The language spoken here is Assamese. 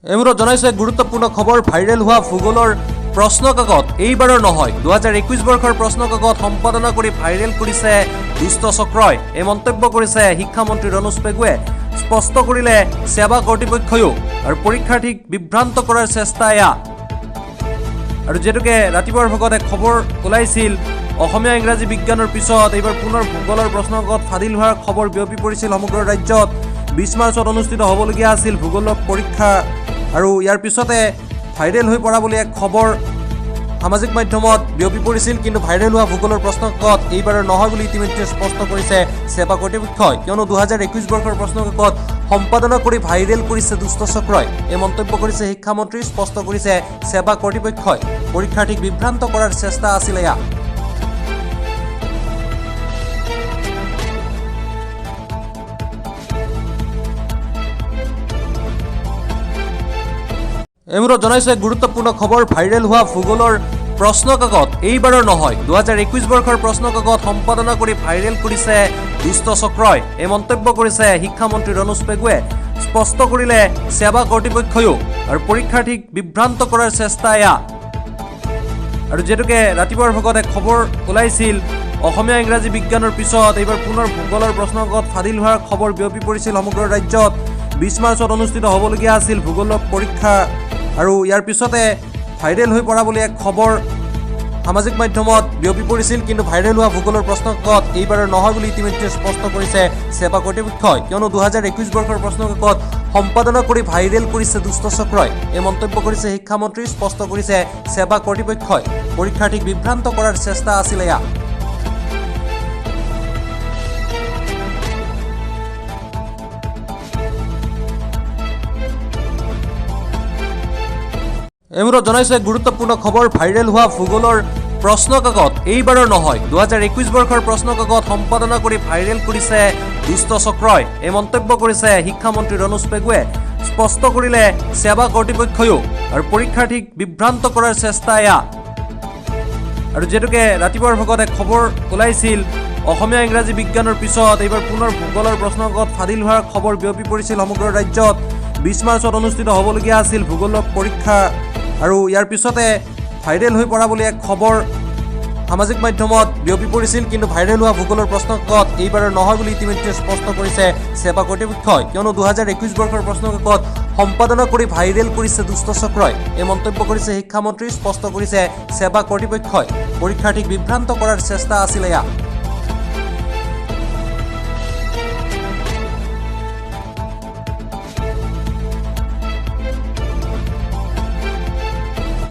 এমুৰত জনাইছে গুৰুত্বপূৰ্ণ খবৰ ভাইৰেল হোৱা ভূগোলৰ প্ৰশ্ন কাকত এইবাৰৰ নহয় 2021 বৰ্ষৰ প্ৰশ্ন কাকত সম্পাদনা কৰি ভাইৰেল কৰিছে দুষ্ট চক্ৰই। এই মন্তব্য কৰিছে শিক্ষামন্ত্ৰী ৰনোজ পেগুৱে। স্পষ্ট কৰিলে সেৱা কৰ্তৃপক্ষয়ো আৰু পৰীক্ষাৰ্থীক বিভ্ৰান্ত কৰাৰ চেষ্টা এয়া। আৰু যেতুকে ৰাতিপুৱাৰ ভাগত এক খবৰ ওলাইছিল অসমীয়া ইংৰাজী বিজ্ঞানৰ পিছত এইবাৰ পুনৰ ভূগোলৰ প্ৰশ্ন কাকত ফাদিল হোৱাৰ খবৰ বিয়পি পৰিছিল সমগ্ৰ ৰাজ্যত। 20 মাৰ্চত অনুষ্ঠিত হ'বলগীয়া আছিল ভূগোলৰ পৰীক্ষা আৰু ইয়াৰ পিছতে ভাইৰেল হৈ পৰা বুলি এক খবৰ সামাজিক মাধ্যমত বিয়পি পৰিছিল। কিন্তু ভাইৰেল হোৱা ভূগোলৰ প্ৰশ্ন কাকত এইবাৰৰ নহয় বুলি ইতিমধ্যে স্পষ্ট কৰিছে সেৱা কৰ্তৃপক্ষই। কিয়নো 2021 বৰ্ষৰ প্ৰশ্ন কাকত সম্পাদনা কৰি ভাইৰেল কৰিছে দুষ্ট চক্ৰই। এই মন্তব্য কৰিছে শিক্ষামন্ত্ৰী। স্পষ্ট কৰিছে সেৱা কৰ্তৃপক্ষই। পৰীক্ষাৰ্থীক বিভ্ৰান্ত কৰাৰ চেষ্টা আছিল এয়া। এমুৰত জনাইছে গুৰুত্বপূৰ্ণ খবৰ ভাইৰেল হোৱা ভূগোলৰ প্ৰশ্ন কাকত এইবাৰৰ নহয় 2021 বৰ্ষৰ প্ৰশ্ন কাকত সম্পাদনা কৰি ভাইৰেল কৰিছে দুষ্ট চক্ৰই। এই মন্তব্য কৰিছে শিক্ষামন্ত্ৰী ৰনোজ পেগুৱে। স্পষ্ট কৰিলে সেৱা কৰ্তৃপক্ষয়ো আৰু পৰীক্ষাৰ্থীক বিভ্ৰান্ত কৰাৰ চেষ্টা এয়া। আৰু যেতুকে ৰাতিপুৱাৰ ভাগত এক খবৰ ওলাইছিল অসমীয়া ইংৰাজী বিজ্ঞানৰ পিছত এইবাৰ পুনৰ ভূগোলৰ প্ৰশ্ন কাকত ফাদিল হোৱাৰ খবৰ বিয়পি পৰিছিল সমগ্ৰ ৰাজ্যত। 20 মাৰ্চত অনুষ্ঠিত হ'বলগীয়া আছিল ভূগোলৰ পৰীক্ষা আৰু ইয়াৰ পিছতে ভাইৰেল হৈ পৰা বুলি এক খবৰ সামাজিক মাধ্যমত বিয়পি পৰিছিল। কিন্তু ভাইৰেল হোৱা ভূগোলৰ প্ৰশ্ন কাকত এইবাৰৰ নহয় বুলি ইতিমধ্যে স্পষ্ট কৰিছে সেৱা কৰ্তৃপক্ষই। কিয়নো 2021 বৰ্ষৰ প্ৰশ্ন কাকত সম্পাদনা কৰি ভাইৰেল কৰিছে দুষ্ট চক্ৰই। এই মন্তব্য কৰিছে শিক্ষামন্ত্ৰী। স্পষ্ট কৰিছে সেৱা কৰ্তৃপক্ষই। পৰীক্ষাৰ্থীক বিভ্ৰান্ত কৰাৰ চেষ্টা আছিল এয়া। এমুৰত জনাইছে গুৰুত্বপূৰ্ণ খবৰ ভাইৰেল হোৱা ভূগোলৰ প্ৰশ্ন কাকত এইবাৰৰ নহয় 2021 বৰ্ষৰ প্ৰশ্ন কাকত সম্পাদনা কৰি ভাইৰেল কৰিছে দুষ্ট চক্ৰই। এই মন্তব্য কৰিছে শিক্ষামন্ত্ৰী ৰনোজ পেগুৱে। স্পষ্ট কৰিলে সেৱা কৰ্তৃপক্ষয়ো আৰু পৰীক্ষাৰ্থীক বিভ্ৰান্ত কৰাৰ চেষ্টা এয়া। আৰু যেতুকে ৰাতিপুৱাৰ ভাগত এক খবৰ ওলাইছিল অসমীয়া ইংৰাজী বিজ্ঞানৰ পিছত এইবাৰ পুনৰ ভূগোলৰ প্ৰশ্ন কাকত ফাদিল হোৱাৰ খবৰ বিয়পি পৰিছিল সমগ্ৰ ৰাজ্যত। 20 মাৰ্চত অনুষ্ঠিত হ'বলগীয়া আছিল ভূগোলৰ পৰীক্ষা আৰু ইয়াৰ পিছতে ভাইৰেল হৈ পৰা বুলি এক খবৰ সামাজিক মাধ্যমত বিয়পি পৰিছিল। কিন্তু ভাইৰেল হোৱা ভূগোলৰ প্ৰশ্ন কাকত এইবাৰৰ নহয় বুলি ইতিমধ্যে স্পষ্ট কৰিছে সেৱা কৰ্তৃপক্ষই। কিয়নো 2021 বৰ্ষৰ প্ৰশ্ন কাকত সম্পাদনা কৰি ভাইৰেল কৰিছে দুষ্ট চক্ৰই। এই মন্তব্য কৰিছে শিক্ষামন্ত্ৰী। স্পষ্ট কৰিছে সেৱা কৰ্তৃপক্ষই। পৰীক্ষাৰ্থীক বিভ্ৰান্ত কৰাৰ চেষ্টা আছিল এয়া।